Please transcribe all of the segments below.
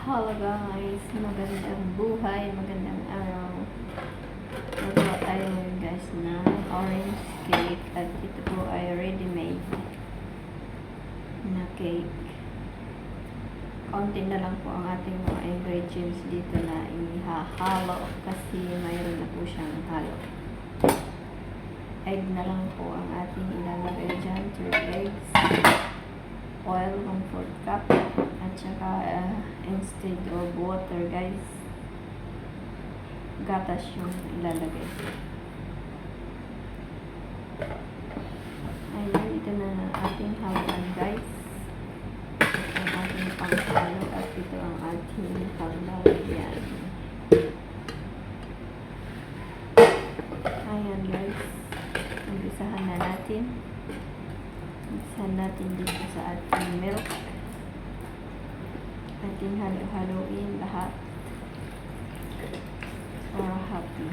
Hello guys, magandang buhay, magandang araw. Magawa tayo ngayon guys ng orange cake at ito po ay ready-made na cake. Konti na lang po ang ating mga ingredients dito na ihahalo kasi mayroon na po siyang halo. Egg na lang po ang ating ilalagay dyan, 3 eggs. Oil, 1/4 cup. At saka instead of water guys, gatas yung ilalagay. Ayun, ito na ating haluan guys. Ito ang ating panghalo at ito ang ating paglagyan. Ayan guys, umpisahan na natin. Umpisahan natin dito sa ating milk. Ating halo-haloin lahat para happy.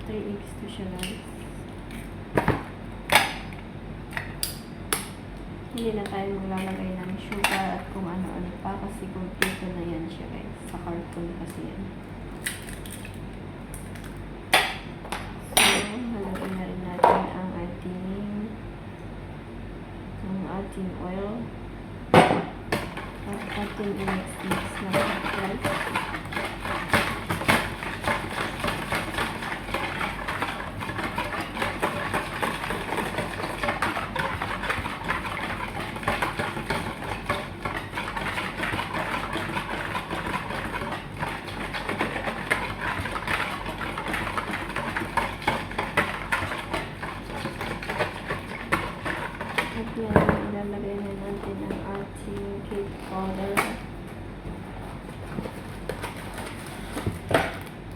3 eggs to siya guys. Hindi na tayo maglalagay ng sugar at kung ano-ano pa kasi kompleto na yan siya guys. Sa carton kasi yan. Halagyan na rin natin ang ating oil at ating i-mix na guys. At yan, ilalagay na natin ang ating cake powder.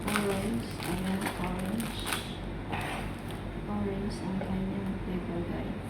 Orange, ayan, orange. Orange ang kanyang flavor guys.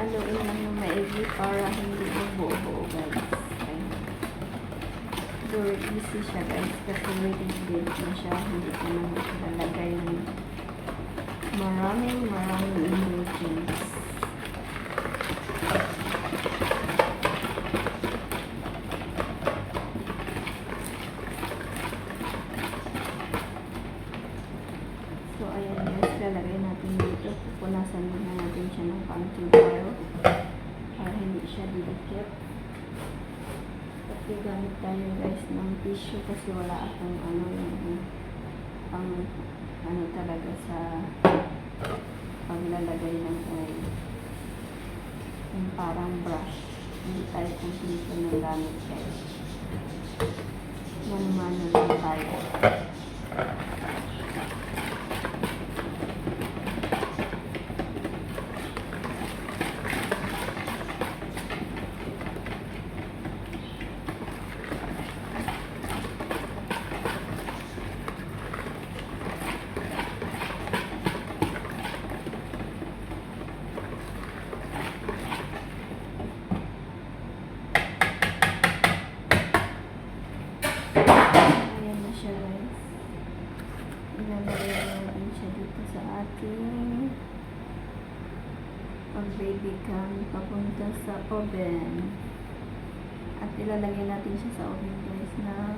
Haluin lang yung maigi para hindi magbuo-buo guys. Very easy siya guys kasi ready-made na siya. Hindi ko na malalagay ng maraming ingredients. So ayan guys, lalagay natin dito. Pupunasan muna natin siya ng konting oil para hindi siya didikit. Kasi gamit tayo guys ng tissue kasi wala akong ano talaga sa paglalagay ng oil. Yung parang brush. Hindi tayo kumpleto ng gamit guys. Mano-mano lang tayo. Ilalagay natin siya dito sa ating pag-baby can papunta sa oven. At ilalagay natin siya sa oven guys ng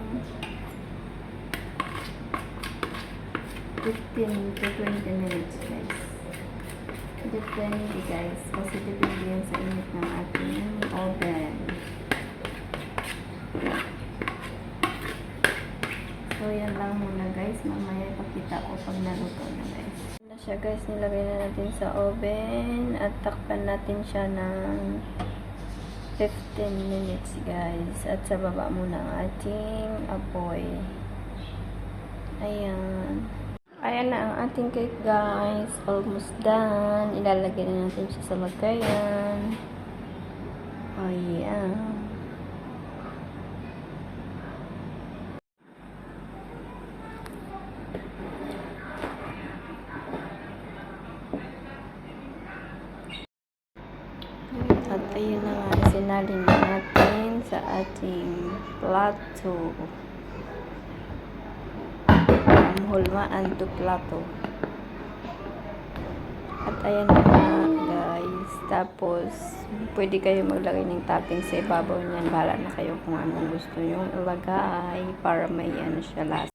15 to 20 minutes guys. Depende guys kasi depende yan sa init ng ating oven. So So, yan lang muna guys. Mamaya ipakita ko pag naluto na guys. Na siya guys, nilagay na natin sa oven at takpan natin siya ng 15 minutes guys. At sa baba muna ang ating apoy. Ayan. Ayan na ang ating cake guys. Almost done. Ilalagay na natin siya sa lagayan. Ayan. At ayun na nga, sinalin na natin sa ating plato. Hulmaan to plato. At ayan na nga, guys. Tapos, pwede kayo maglagay ng topping sa ibabaw niyan. Bahala na kayo kung anong gusto nyong ilagay para may ano siya lasa.